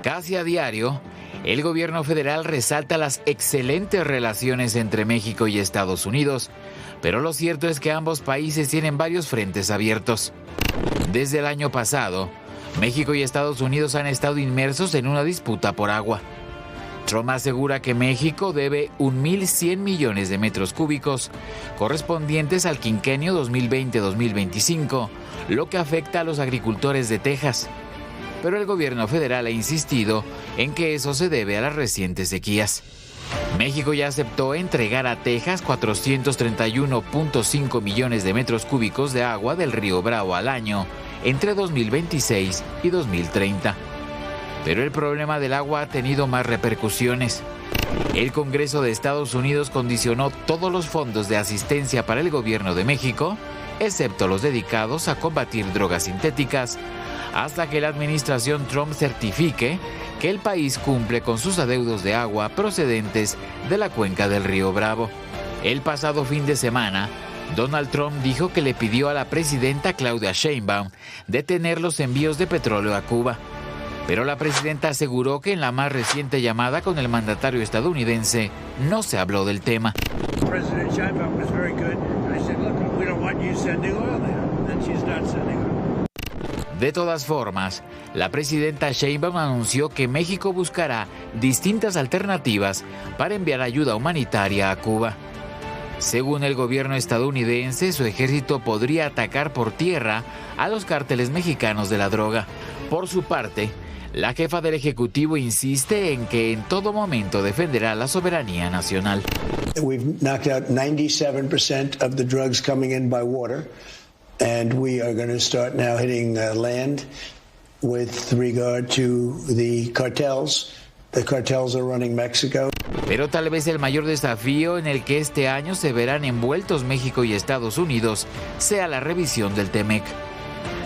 Casi a diario, el gobierno federal resalta las excelentes relaciones entre México y Estados Unidos, pero lo cierto es que ambos países tienen varios frentes abiertos. Desde el año pasado, México y Estados Unidos han estado inmersos en una disputa por agua. Trump asegura que México debe 1.100 millones de metros cúbicos, correspondientes al quinquenio 2020-2025, lo que afecta a los agricultores de Texas. Pero el gobierno federal ha insistido en que eso se debe a las recientes sequías. México ya aceptó entregar a Texas 431.5 millones de metros cúbicos de agua del río Bravo al año entre 2026 y 2030. Pero el problema del agua ha tenido más repercusiones. El Congreso de Estados Unidos condicionó todos los fondos de asistencia para el gobierno de México, excepto los dedicados a combatir drogas sintéticas, hasta que la administración Trump certifique que el país cumple con sus adeudos de agua procedentes de la cuenca del río Bravo. El pasado fin de semana, Donald Trump dijo que le pidió a la presidenta Claudia Sheinbaum detener los envíos de petróleo a Cuba. Pero la presidenta aseguró que en la más reciente llamada con el mandatario estadounidense no se habló del tema. De todas formas, la presidenta Sheinbaum anunció que México buscará distintas alternativas para enviar ayuda humanitaria a Cuba. Según el gobierno estadounidense, su ejército podría atacar por tierra a los cárteles mexicanos de la droga. Por su parte, la jefa del Ejecutivo insiste en que en todo momento defenderá la soberanía nacional. We've knocked out 97% of the drugs coming in by water, and we are going to start now hitting land with regard to the cartels. The cartels are running Mexico. Pero tal vez el mayor desafío en el que este año se verán envueltos México y Estados Unidos sea la revisión del TEMEC.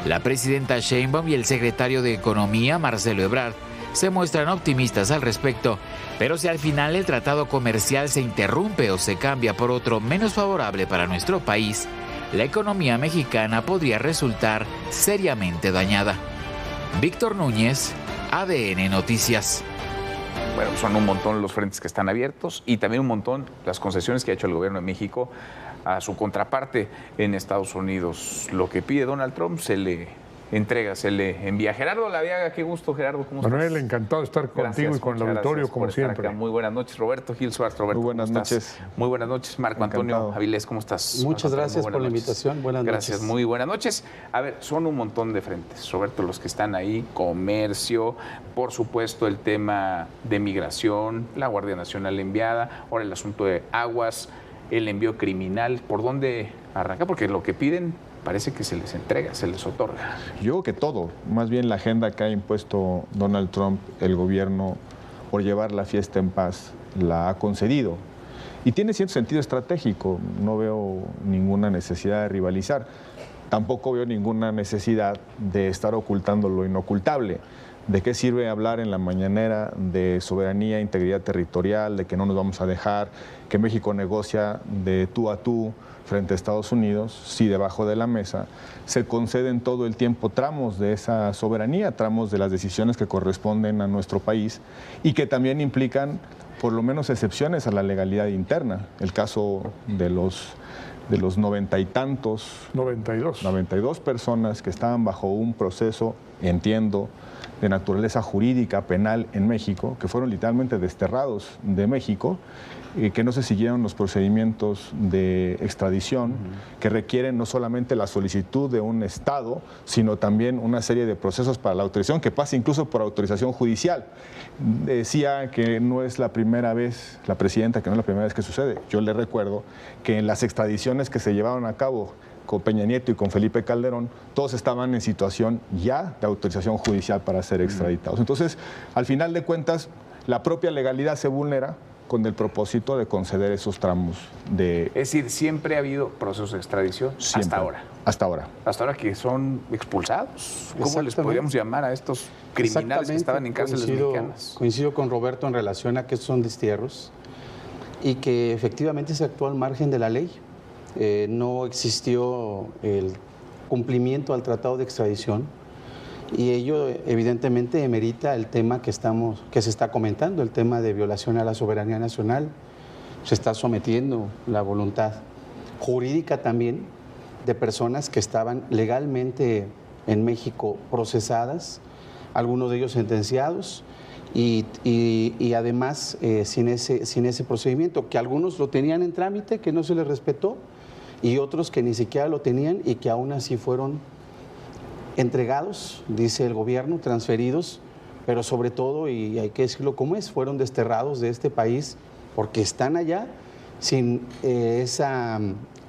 La presidenta Sheinbaum y el secretario de Economía, Marcelo Ebrard, se muestran optimistas al respecto, pero si al final el tratado comercial se interrumpe o se cambia por otro menos favorable para nuestro país, la economía mexicana podría resultar seriamente dañada. Víctor Núñez, ADN Noticias. Bueno, son un montón los frentes que están abiertos y también un montón las concesiones que ha hecho el gobierno de México a su contraparte en Estados Unidos. Lo que pide Donald Trump se le entrega, se le envía. Gerardo Laviaga, qué gusto, Gerardo, ¿cómo estás? Manuel, encantado de estar contigo y con el auditorio, como siempre. Muy buenas noches, Roberto Gil Suárez. Roberto, muy buenas noches. Muy buenas noches, Marco Antonio Avilés, ¿cómo estás? Muchas gracias por la invitación, buenas noches. Gracias, muy buenas noches. A ver, son un montón de frentes, Roberto, los que están ahí, comercio, por supuesto el tema de migración, la Guardia Nacional enviada, ahora el asunto de aguas, el envío criminal. ¿Por dónde arranca? Porque lo que piden parece que se les entrega, se les otorga. Yo creo que todo, más bien la agenda que ha impuesto Donald Trump, el gobierno, por llevar la fiesta en paz, la ha concedido. Y tiene cierto sentido estratégico, no veo ninguna necesidad de rivalizar, tampoco veo ninguna necesidad de estar ocultando lo inocultable. ¿De qué sirve hablar en la mañanera de soberanía, integridad territorial, de que no nos vamos a dejar, que México negocia de tú a tú frente a Estados Unidos, si debajo de la mesa se conceden todo el tiempo tramos de esa soberanía, tramos de las decisiones que corresponden a nuestro país y que también implican por lo menos excepciones a la legalidad interna? El caso de los 90 y tantos, 92 personas que estaban bajo un proceso, entiendo, de naturaleza jurídica, penal en México, que fueron literalmente desterrados de México, que no se siguieron los procedimientos de extradición, que requieren no solamente la solicitud de un Estado, sino también una serie de procesos para la autorización, que pasa incluso por autorización judicial. Decía que no es la primera vez, la presidenta, que no es la primera vez que sucede. Yo le recuerdo que en las extradiciones que se llevaron a cabo con Peña Nieto y con Felipe Calderón, todos estaban en situación ya de autorización judicial para ser extraditados. Entonces, al final de cuentas, la propia legalidad se vulnera con el propósito de conceder esos tramos de... Es decir, siempre ha habido procesos de extradición hasta ahora. Hasta ahora. Hasta ahora que son expulsados. ¿Cómo les podríamos llamar a estos criminales que estaban en cárceles mexicanas? Coincido con Roberto en relación a que son destierros y que efectivamente se actuó al margen de la ley. No existió el cumplimiento al tratado de extradición Y ello evidentemente emerita el tema que se está comentando, el tema de violación a la soberanía nacional. Se está sometiendo la voluntad jurídica también de personas que estaban legalmente en México procesadas, algunos de ellos sentenciados y además sin ese procedimiento, que algunos lo tenían en trámite, que no se les respetó, y otros que ni siquiera lo tenían y que aún así fueron entregados, dice el gobierno, transferidos, pero sobre todo, y hay que decirlo como es, fueron desterrados de este país porque están allá sin esa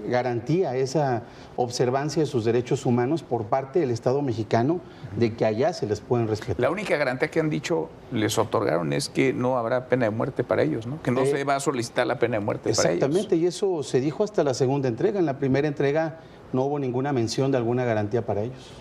garantía, esa observancia de sus derechos humanos por parte del Estado mexicano, de que allá se les pueden respetar. La única garantía que han dicho, les otorgaron, es que no habrá pena de muerte para ellos, ¿no? Que no se va a solicitar la pena de muerte para ellos. Exactamente, y eso se dijo hasta la segunda entrega. En la primera entrega no hubo ninguna mención de alguna garantía para ellos.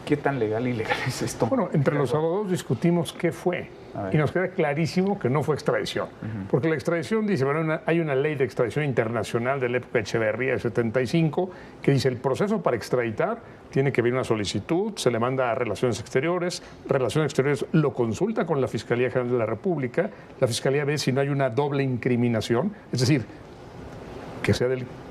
¿Qué tan legal e ilegal es esto? Bueno, entre los abogados discutimos qué fue y nos queda clarísimo que no fue extradición. Porque la extradición dice, bueno, hay una ley de extradición internacional de la época de Echeverría de 75 que dice el proceso para extraditar tiene que venir una solicitud, se le manda a Relaciones Exteriores lo consulta con la Fiscalía General de la República, la Fiscalía ve si no hay una doble incriminación, es decir, que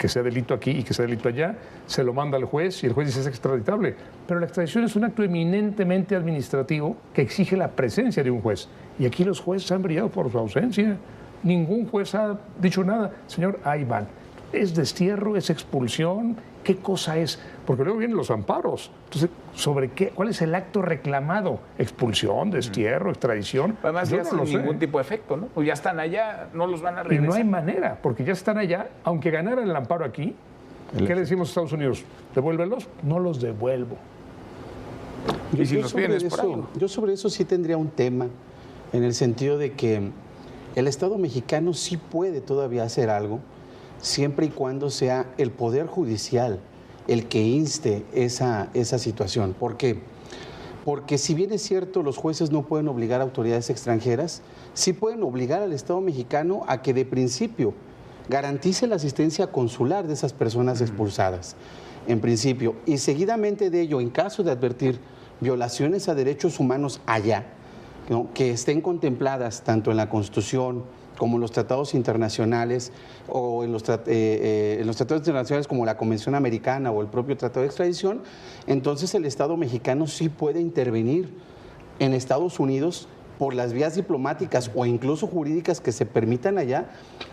sea delito aquí y que sea delito allá, se lo manda al juez y el juez dice es extraditable. Pero la extradición es un acto eminentemente administrativo que exige la presencia de un juez. Y aquí los jueces han brillado por su ausencia. Ningún juez ha dicho nada. Señor, ahí van. ¿Es destierro? ¿Es expulsión? ¿Qué cosa es? Porque luego vienen los amparos. Entonces, ¿sobre qué? ¿Cuál es el acto reclamado? ¿Expulsión, destierro, extradición? Además, ya sin ningún tipo de efecto, ¿no? Pues ya están allá, no los van a regresar. Y no hay manera, porque ya están allá. Aunque ganaran el amparo aquí, ¿qué le decimos a Estados Unidos? ¿Devuélvelos? No los devuelvo. Y si los vienes por algo. Yo sobre eso sí tendría un tema, en el sentido de que el Estado mexicano sí puede todavía hacer algo, siempre y cuando sea el Poder Judicial el que inste esa situación. ¿Por qué? Porque si bien es cierto, los jueces no pueden obligar a autoridades extranjeras, sí pueden obligar al Estado mexicano a que de principio garantice la asistencia consular de esas personas expulsadas, en principio. Y seguidamente de ello, en caso de advertir violaciones a derechos humanos allá, ¿no?, que estén contempladas tanto en la Constitución como en los tratados internacionales o en los tratados internacionales como la Convención Americana o el propio Tratado de Extradición, entonces el Estado mexicano sí puede intervenir en Estados Unidos por las vías diplomáticas o incluso jurídicas que se permitan allá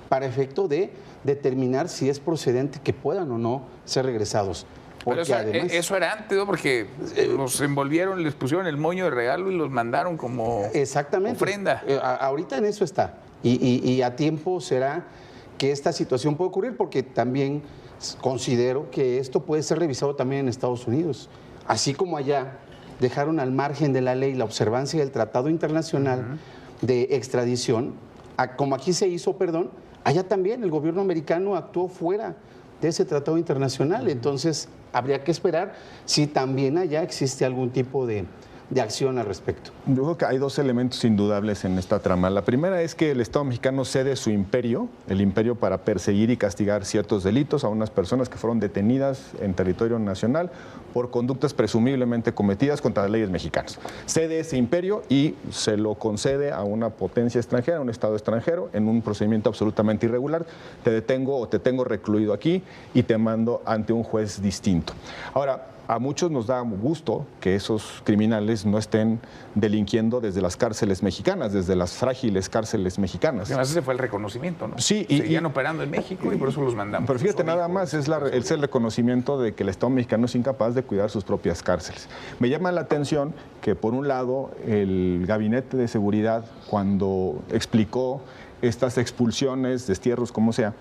para efecto de determinar si es procedente que puedan o no ser regresados. Pero además, eso era antes, ¿no? Porque los envolvieron, les pusieron el moño de regalo y los mandaron como ofrenda. Ahorita en eso está. Y a tiempo será que esta situación puede ocurrir, porque también considero que esto puede ser revisado también en Estados Unidos. Así como allá dejaron al margen de la ley la observancia del Tratado Internacional de Extradición, como aquí se hizo, allá también el gobierno americano actuó fuera de ese tratado internacional. Entonces, habría que esperar si también allá existe algún tipo de acción al respecto. Yo creo que hay dos elementos indudables en esta trama. La primera es que el Estado mexicano cede su imperio, el imperio para perseguir y castigar ciertos delitos a unas personas que fueron detenidas en territorio nacional por conductas presumiblemente cometidas contra las leyes mexicanas. Cede ese imperio y se lo concede a una potencia extranjera, a un Estado extranjero, en un procedimiento absolutamente irregular. Te detengo o te tengo recluido aquí y te mando ante un juez distinto. Ahora, a muchos nos da gusto que esos criminales no estén delinquiendo desde las cárceles mexicanas, desde las frágiles cárceles mexicanas. Además, ese fue el reconocimiento, ¿no? Sí. Seguían operando en México y por eso los mandamos. Pero fíjate, nada más es el reconocimiento de que el Estado mexicano es incapaz de cuidar sus propias cárceles. Me llama la atención que, por un lado, el Gabinete de Seguridad, cuando explicó estas expulsiones, destierros, como sea,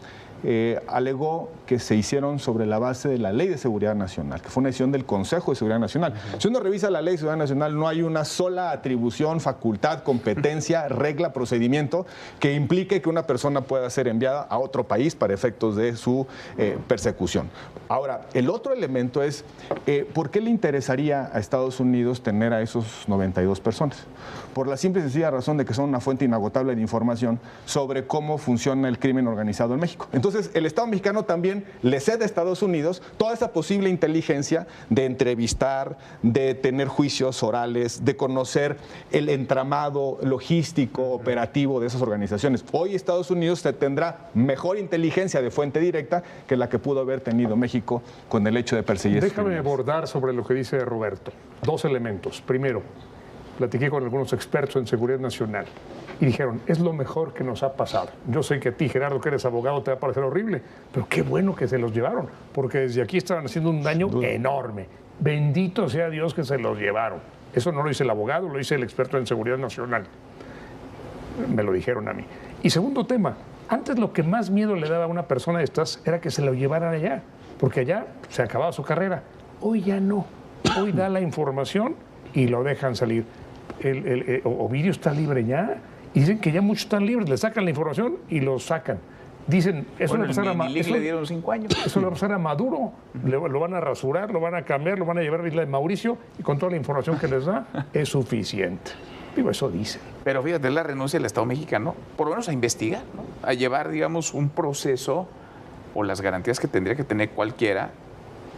alegó que se hicieron sobre la base de la Ley de Seguridad Nacional, que fue una decisión del Consejo de Seguridad Nacional. Si uno revisa la Ley de Seguridad Nacional, no hay una sola atribución, facultad, competencia, regla, procedimiento que implique que una persona pueda ser enviada a otro país para efectos de su persecución. Ahora, el otro elemento es, ¿por qué le interesaría a Estados Unidos tener a esos 92 personas? Por la simple y sencilla razón de que son una fuente inagotable de información sobre cómo funciona el crimen organizado en México. Entonces, entonces el Estado mexicano también le cede a Estados Unidos toda esa posible inteligencia de entrevistar, de tener juicios orales, de conocer el entramado logístico, operativo de esas organizaciones. Hoy Estados Unidos tendrá mejor inteligencia de fuente directa que la que pudo haber tenido México con el hecho de perseguir. Déjame abordar sobre lo que dice Roberto. Dos elementos. Primero, platiqué con algunos expertos en seguridad nacional y dijeron, es lo mejor que nos ha pasado. Yo sé que a ti, Gerardo, que eres abogado, te va a parecer horrible, pero qué bueno que se los llevaron, porque desde aquí estaban haciendo un daño enorme. Bendito sea Dios que se los llevaron. Eso no lo dice el abogado, lo dice el experto en seguridad nacional. Me lo dijeron a mí. Y segundo tema, antes lo que más miedo le daba a una persona de estas era que se lo llevaran allá, porque allá se acababa su carrera. Hoy ya no. Hoy da la información y lo dejan salir. Ovidio está libre ya. Y dicen que ya muchos están libres, le sacan la información y lo sacan. Dicen, eso le dieron 5 años. Eso le va a pasar a Maduro. Lo van a rasurar, lo van a cambiar, lo van a llevar a la isla de Mauricio y con toda la información que les da es suficiente. Digo, eso dicen. Pero fíjate, la renuncia del Estado mexicano, por lo menos a investigar, ¿no? A llevar, digamos, un proceso o las garantías que tendría que tener cualquiera,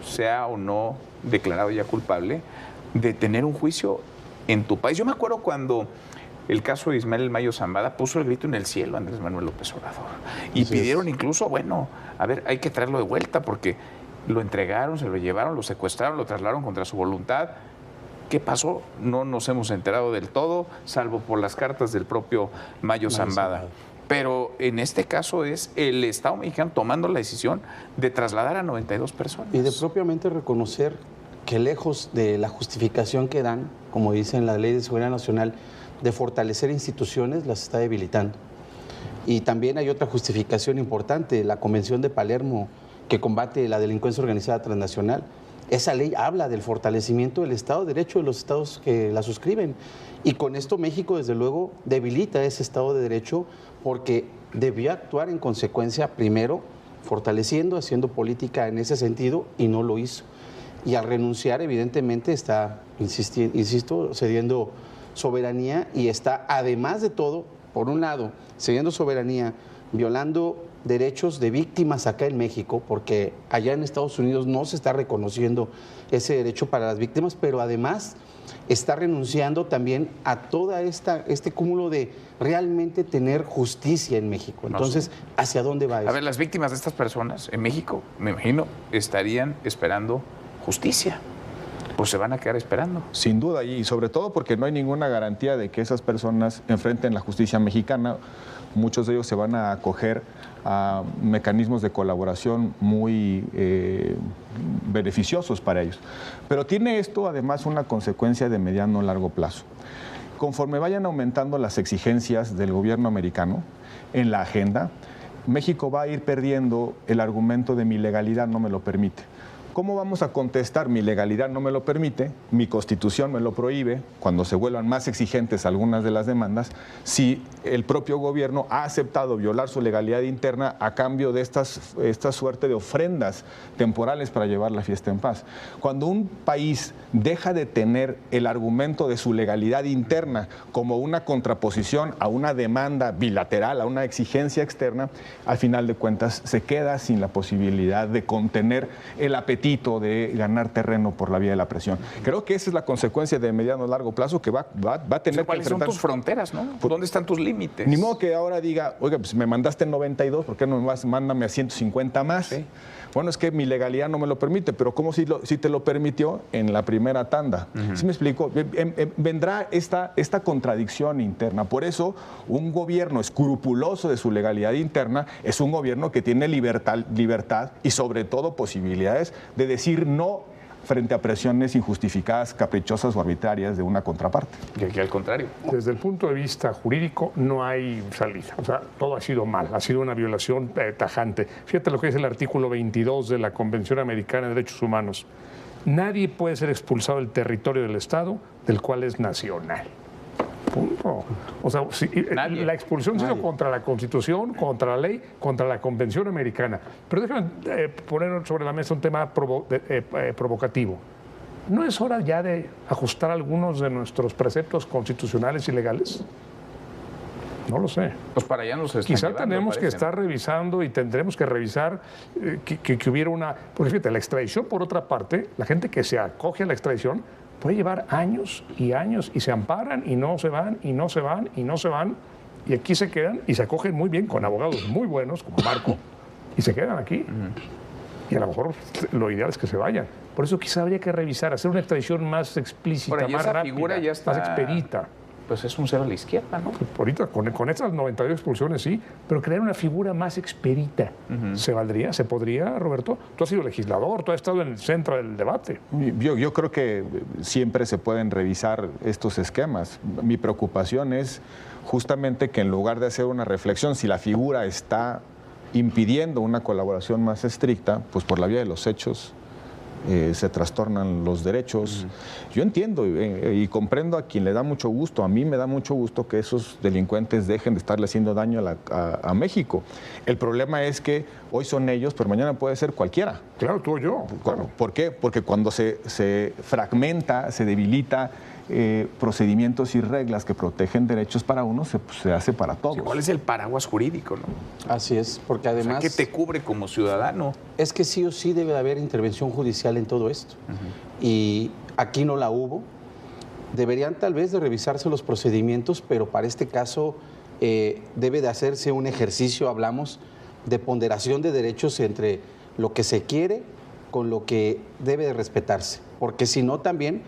sea o no declarado ya culpable, de tener un juicio en tu país. Yo me acuerdo cuando el caso de Ismael Mayo Zambada puso el grito en el cielo a Andrés Manuel López Obrador. Y pidieron incluso, bueno, a ver, hay que traerlo de vuelta porque lo entregaron, se lo llevaron, lo secuestraron, lo trasladaron contra su voluntad. ¿Qué pasó? No nos hemos enterado del todo, salvo por las cartas del propio Mayo Zambada. Pero en este caso es el Estado mexicano tomando la decisión de trasladar a 92 personas. Y de propiamente reconocer que lejos de la justificación que dan, como dice en la Ley de Seguridad Nacional, de fortalecer instituciones, las está debilitando. Y también hay otra justificación importante, la Convención de Palermo, que combate la delincuencia organizada transnacional. Esa ley habla del fortalecimiento del Estado de Derecho de los estados que la suscriben. Y con esto México, desde luego, debilita ese Estado de Derecho porque debió actuar en consecuencia, primero, fortaleciendo, haciendo política en ese sentido, y no lo hizo. Y al renunciar, evidentemente, está, insisto, cediendo soberanía y está, además de todo, por un lado, cediendo soberanía, violando derechos de víctimas acá en México, porque allá en Estados Unidos no se está reconociendo ese derecho para las víctimas, pero además está renunciando también a toda este cúmulo de realmente tener justicia en México. Entonces, ¿hacia dónde va eso? A ver, las víctimas de estas personas en México, me imagino, estarían esperando justicia. Pues se van a quedar esperando. Sin duda, y sobre todo porque no hay ninguna garantía de que esas personas enfrenten la justicia mexicana. Muchos de ellos se van a acoger a mecanismos de colaboración muy beneficiosos para ellos. Pero tiene esto además una consecuencia de mediano o largo plazo. Conforme vayan aumentando las exigencias del gobierno americano en la agenda, México va a ir perdiendo el argumento de mi legalidad no me lo permite. ¿Cómo vamos a contestar? Mi legalidad no me lo permite, mi Constitución me lo prohíbe, cuando se vuelvan más exigentes algunas de las demandas, si el propio gobierno ha aceptado violar su legalidad interna a cambio de esta suerte de ofrendas temporales para llevar la fiesta en paz. Cuando un país deja de tener el argumento de su legalidad interna como una contraposición a una demanda bilateral, a una exigencia externa, al final de cuentas se queda sin la posibilidad de contener el apetito de ganar terreno por la vía de la presión. Creo que esa es la consecuencia de mediano o largo plazo que va a tener ¿Cuáles son tus fronteras, no? ¿Dónde están tus límites? Ni modo que ahora diga, oiga, pues me mandaste en 92, ¿por qué no mándame a 150 más? Sí. Bueno, es que mi legalidad no me lo permite, pero ¿cómo si te lo permitió en la primera tanda? ¿Sí me explico? Vendrá esta contradicción interna. Por eso, un gobierno escrupuloso de su legalidad interna es un gobierno que tiene libertad y sobre todo posibilidades de decir no frente a presiones injustificadas, caprichosas o arbitrarias de una contraparte. Y aquí al contrario. Desde el punto de vista jurídico no hay salida. O sea, todo ha sido mal, ha sido una violación tajante. Fíjate lo que dice el artículo 22 de la Convención Americana de Derechos Humanos. Nadie puede ser expulsado del territorio del Estado del cual es nacional. Punto. O sea, la expulsión se hizo contra la Constitución, contra la ley, contra la Convención Americana. Pero déjame poner sobre la mesa un tema provocativo. ¿No es hora ya de ajustar algunos de nuestros preceptos constitucionales y legales? No lo sé. Pues para allá nos están Quizá llevando, tenemos que parece, estar revisando y tendremos que revisar que hubiera una... Porque fíjate, la extradición, por otra parte, la gente que se acoge a la extradición puede llevar años y años y se amparan y no se van y no se van y no se van y aquí se quedan y se acogen muy bien con abogados muy buenos como Marco y se quedan aquí. Y a lo mejor lo ideal es que se vayan. Por eso quizá habría que revisar, hacer una extradición más explícita, Ahora, y más esa rápida, figura ya está... más expedita. Pues es un cero a la izquierda, ¿no? Ahorita, con estas 92 expulsiones sí, pero crear una figura más expedita, ¿se valdría? ¿Se podría, Roberto? Tú has sido legislador, tú has estado en el centro del debate. Yo creo que siempre se pueden revisar estos esquemas. Mi preocupación es justamente que en lugar de hacer una reflexión, si la figura está impidiendo una colaboración más estricta, pues por la vía de los hechos se trastornan los derechos. Yo entiendo y comprendo a quien le da mucho gusto, a mí me da mucho gusto que esos delincuentes dejen de estarle haciendo daño a México. El problema es que hoy son ellos, pero mañana puede ser cualquiera. Claro, tú o yo. Claro. ¿Por qué? Porque cuando se fragmenta, se debilita procedimientos y reglas que protegen derechos para uno, se hace para todos. ¿Cuál es el paraguas jurídico, no? Así es, porque además... O sea, ¿qué te cubre como ciudadano? Es que sí o sí debe de haber intervención judicial en todo esto. Y aquí no la hubo. Deberían tal vez de revisarse los procedimientos, pero para este caso debe de hacerse un ejercicio, hablamos, de ponderación de derechos entre lo que se quiere con lo que debe de respetarse. Porque si no también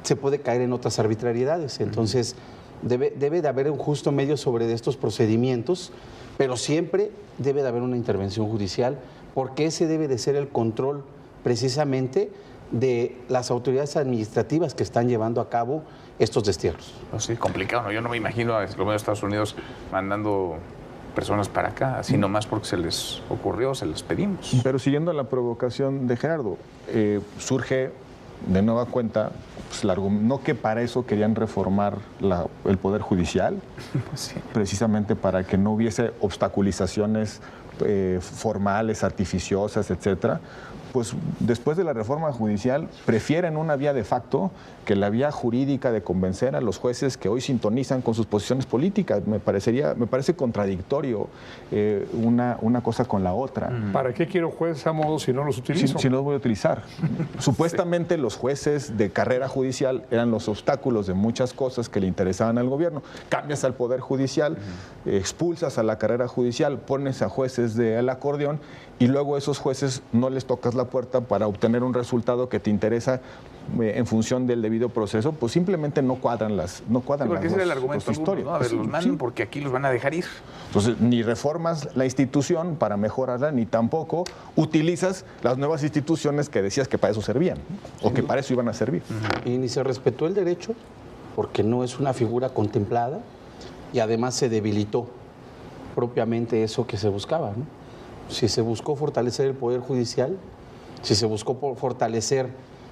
se puede caer en otras arbitrariedades. Entonces debe de haber un justo medio sobre estos procedimientos, pero siempre debe de haber una intervención judicial, porque ese debe de ser el control precisamente de las autoridades administrativas que están llevando a cabo estos destierros. Pues sí, complicado, ¿no? Yo no me imagino a los gobiernos de Estados Unidos mandando personas para acá, así nomás porque se les ocurrió, se les pedimos. Pero siguiendo la provocación de Gerardo, surge de nueva cuenta, pues, no que para eso querían reformar el Poder Judicial, Sí. precisamente para que no hubiese obstaculizaciones formales, artificiosas, etcétera. Pues después de la reforma judicial prefieren una vía de facto que la vía jurídica de convencer a los jueces que hoy sintonizan con sus posiciones políticas. Me parece contradictorio una cosa con la otra. ¿Para qué quiero jueces a modo si no los utilizo? Si no los voy a utilizar. Supuestamente los jueces de carrera judicial eran los obstáculos de muchas cosas que le interesaban al gobierno. Cambias al Poder Judicial, expulsas a la carrera judicial, pones a jueces del acordeón y luego a esos jueces no les tocas la puerta para obtener un resultado que te interesa en función del debido proceso, pues simplemente no cuadran las Porque ese era el argumento alguno, ¿no? A ver, los mandan porque aquí los van a dejar ir. Entonces, ni reformas la institución para mejorarla, ni tampoco utilizas las nuevas instituciones que decías que para eso servían, o que para eso iban a servir. Y ni se respetó el derecho, porque no es una figura contemplada, y además se debilitó propiamente eso que se buscaba, ¿no? Si se buscó fortalecer el Poder Judicial, si se buscó fortalecer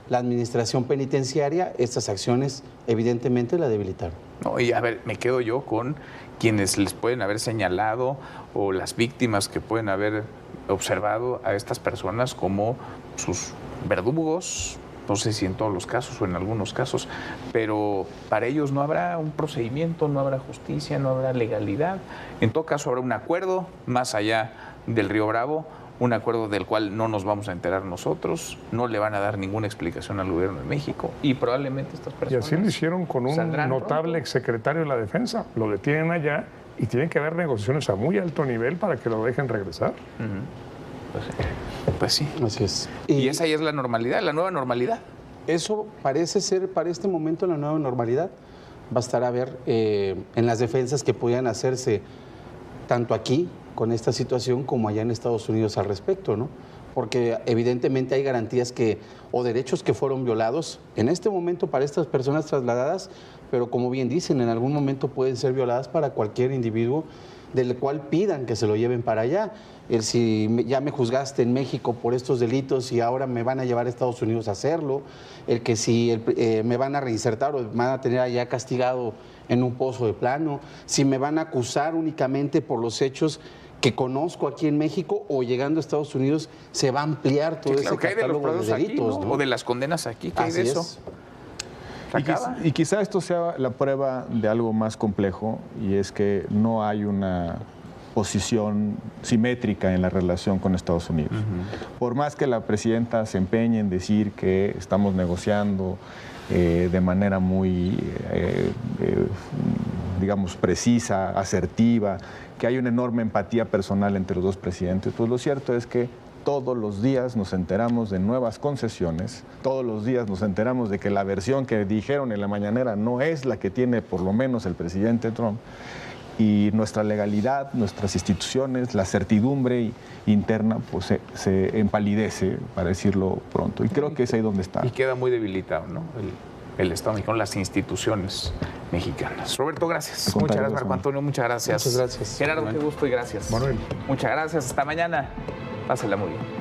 la administración penitenciaria, estas acciones evidentemente la debilitaron. No, y a ver, me quedo yo con quienes les pueden haber señalado o las víctimas que pueden haber observado a estas personas como sus verdugos, no sé si en todos los casos o en algunos casos, pero para ellos no habrá un procedimiento, no habrá justicia, no habrá legalidad. En todo caso habrá un acuerdo más allá del Río Bravo, un acuerdo del cual no nos vamos a enterar nosotros, no le van a dar ninguna explicación al gobierno de México y probablemente estas Y personas... así lo hicieron con un notable exsecretario de la Defensa. Lo detienen allá y tienen que haber negociaciones a muy alto nivel para que lo dejen regresar. Pues sí. Así es. Y esa ya es la normalidad, la nueva normalidad. Eso parece ser para este momento la nueva normalidad. Bastará ver en las defensas que podían hacerse tanto aquí con esta situación como allá en Estados Unidos al respecto, ¿no? Porque evidentemente hay garantías o derechos que fueron violados en este momento para estas personas trasladadas, pero como bien dicen, en algún momento pueden ser violadas para cualquier individuo del cual pidan que se lo lleven para allá. Si ya me juzgaste en México por estos delitos y ahora me van a llevar a Estados Unidos a hacerlo, el que si me van a reinsertar o me van a tener allá castigado en un pozo de plano, si me van a acusar únicamente por los hechos que conozco aquí en México o llegando a Estados Unidos, se va a ampliar todo ese catálogo de delitos, aquí, ¿no? O de las condenas aquí, ¿qué hay de eso? Y quizá esto sea la prueba de algo más complejo, y es que no hay una posición simétrica en la relación con Estados Unidos. Por más que la presidenta se empeñe en decir que estamos negociando de manera muy, digamos, precisa, asertiva, que hay una enorme empatía personal entre los dos presidentes, pues lo cierto es que todos los días nos enteramos de nuevas concesiones, todos los días nos enteramos de que la versión que dijeron en la mañanera no es la que tiene por lo menos el presidente Trump, y nuestra legalidad, nuestras instituciones, la certidumbre interna pues se empalidece, para decirlo pronto, y creo que es ahí donde está. Y queda muy debilitado, ¿no? El Estado mexicano, las instituciones mexicanas. Roberto, gracias. Muchas gracias, Marco Antonio, muchas gracias. Muchas gracias. Gerardo, qué gusto y gracias. Manuel. Muchas gracias, hasta mañana. Pásala muy bien.